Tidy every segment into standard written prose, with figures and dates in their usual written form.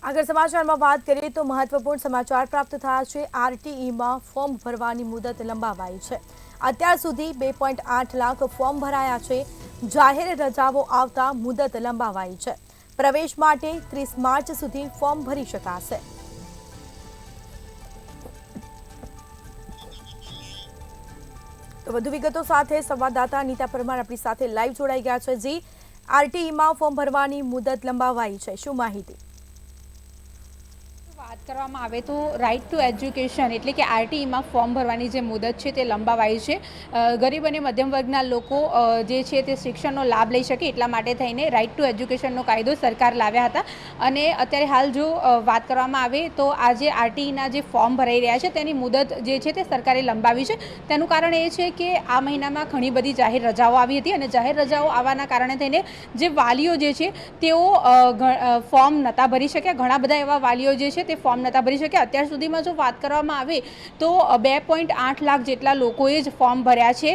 આગળ સમાચારમાં વાત કરીએ તો મહત્વપૂર્ણ સમાચાર પ્રાપ્ત થયા છે। આરટીઈમાં ફોર્મ ભરવાની મુદત લંબાવાઈ છે। અત્યાર સુધી 2.8 લાખ ફોર્મ ભરાયા છે। જાહેર રજાઓ આવતા મુદત લંબાવાઈ છે। પ્રવેશ માટે 30 માર્ચ સુધી ફોર્મ ભરી શકાશે। તો વધુ વિગતો સાથે સંવાદદાતા નીતા પરમાર આપણી સાથે લાઈવ જોડાઈ ગયા છે। જી, આરટીઈમાં ફોર્મ ભરવાની મુદત લંબાવાઈ છે, શું માહિતી? વાત કરવામાં આવે તો રાઇટ ટુ એજ્યુકેશન એટલે કે આરટીઈમાં ફોર્મ ભરવાની જે મુદત છે તે લંબાવાઈ છે। ગરીબ અને મધ્યમ વર્ગના લોકો જે છે તે શિક્ષણનો લાભ લઈ શકે એટલા માટે થઈને રાઇટ ટુ એજ્યુકેશનનો કાયદો સરકાર લાવ્યા હતા। અને અત્યારે હાલ જો વાત કરવામાં આવે તો આજે આરટીઈના જે ફોર્મ ભરાઈ રહ્યા છે તેની મુદત જે છે તે સરકારે લંબાવી છે। તેનું કારણ એ છે કે આ મહિનામાં ઘણી બધી જાહેર રજાઓ આવી હતી અને જાહેર રજાઓ આવવાના કારણે થઈને જે વાલીઓ જે છે તેઓ ફોર્મ નહોતા ભરી શક્યા। ઘણા બધા એવા વાલીઓ જે છે તે ફોર્મ નહોતા ભરી શક્યા। અત્યાર સુધીમાં જો વાત કરવામાં આવે તો 2.8 લાખ જેટલા લોકોએ જ ફોર્મ ભર્યા છે।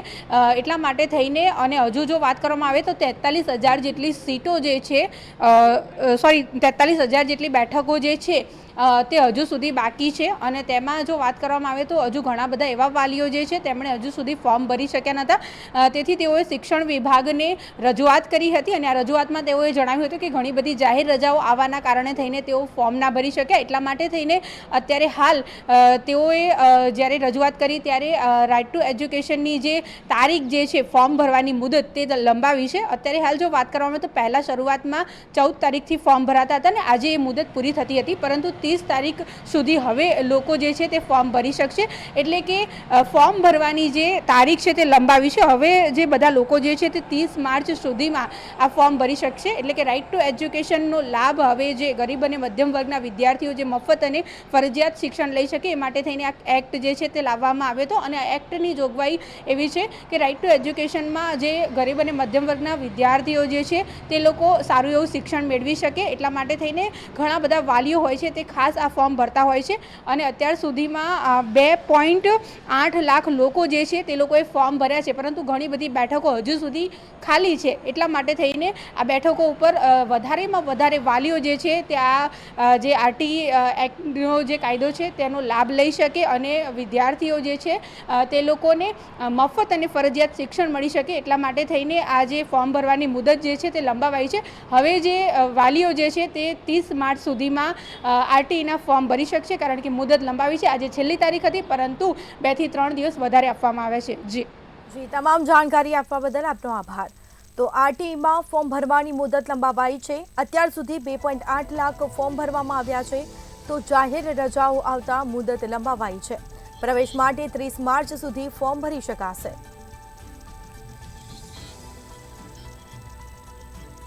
એટલા માટે થઈને અને હજુ જો વાત કરવામાં આવે તો 43,000 જેટલી સીટો જે છે 43,000 જેટલી બેઠકો જે છે તે હજુ સુધી બાકી છે। અને તેમાં જો વાત કરવામાં આવે તો હજુ ઘણા બધા એવા વાલીઓ જે છે તેમણે હજુ સુધી ફોર્મ ભરી શક્યા નહોતા। તેથી તેઓએ શિક્ષણ વિભાગને રજૂઆત કરી હતી અને આ રજૂઆતમાં તેઓએ જણાવ્યું હતું કે ઘણી બધી જાહેર રજાઓ આવવાના કારણે થઈને તેઓ ફોર્મ ના ભરી શક્યા। એટલા માટે થઈને અત્યારે હાલ તેઓએ જ્યારે રજૂઆત કરી ત્યારે રાઇટ ટુ એજ્યુકેશનની જે તારીખ જે છે ફોર્મ ભરવાની મુદત તે લંબાવી છે। અત્યારે હાલ જો વાત કરવામાં આવે તો પહેલાં શરૂઆતમાં 14 તારીખથી ફોર્મ ભરાતા હતા અને આજે એ મુદત પૂરી થતી હતી, પરંતુ 30 તારીખ સુધી હવે લોકો જે છે તે ફોર્મ ભરી શકશે। એટલે કે ફોર્મ ભરવાની જે તારીખ છે તે લંબાવી છે। હવે જે બધા લોકો જે છે તે 30 માર્ચ સુધીમાં આ ફોર્મ ભરી શકશે। એટલે કે રાઇટ ટુ એજ્યુકેશનનો લાભ હવે જે ગરીબ અને મધ્યમ વર્ગના વિદ્યાર્થીઓ જે મફત અને ફરજિયાત શિક્ષણ લઈ શકે એ માટે થઈને આ એક્ટ જે છે તે લાવવામાં આવ્યો હતો। અને આ એક્ટની જોગવાઈ એવી છે કે રાઇટ ટુ એજ્યુકેશનમાં જે ગરીબ અને મધ્યમ વર્ગના વિદ્યાર્થીઓ જે છે તે લોકો સારું એવું શિક્ષણ મેળવી શકે એટલા માટે થઈને ઘણા બધા વાલીઓ હોય છે તે ખાસ આ ફોર્મ ભરતા હોય છે। અને અત્યાર સુધીમાં 2.8 લાખ લોકો જે છે તે લોકોએ ફોર્મ ભર્યા છે, પરંતુ ઘણી બધી બેઠકો હજુ સુધી ખાલી છે। એટલા માટે થઈને આ બેઠકો ઉપર વધારેમાં વધારે વાલીઓ જે છે તે આ જે આરટી એક્ટનો જે કાયદો છે તેનો લાભ લઈ શકે અને વિદ્યાર્થીઓ જે છે તે લોકોને મફત અને ફરજિયાત શિક્ષણ મળી શકે એટલા માટે થઈને આ જે ફોર્મ ભરવાની મુદત જે છે તે લંબાવાઈ છે। હવે જે વાલીઓ જે છે તે 30 માર્ચ સુધીમાં આરટીઈના ફોર્મ ભરી શકશે, કારણ કે મુદત લંબાવી છે। આજે છેલ્લી તારીખ હતી, પરંતુ 2 થી 3 દિવસ વધારે આપવામાં આવે છે। જી, તમામ જાણકારી આપવા બદલ આપનો આભાર। તો આરટીઈમાં ફોર્મ ભરવાની મુદત લંબાવાઈ છે। અત્યાર સુધી 2.8 લાખ ફોર્મ ભરવામાં આવ્યા છે, તો જાહેર રજાઓ આવતા મુદત લંબાવાઈ છે। પ્રવેશ માટે 30 માર્ચ સુધી ફોર્મ ભરી શકાશે।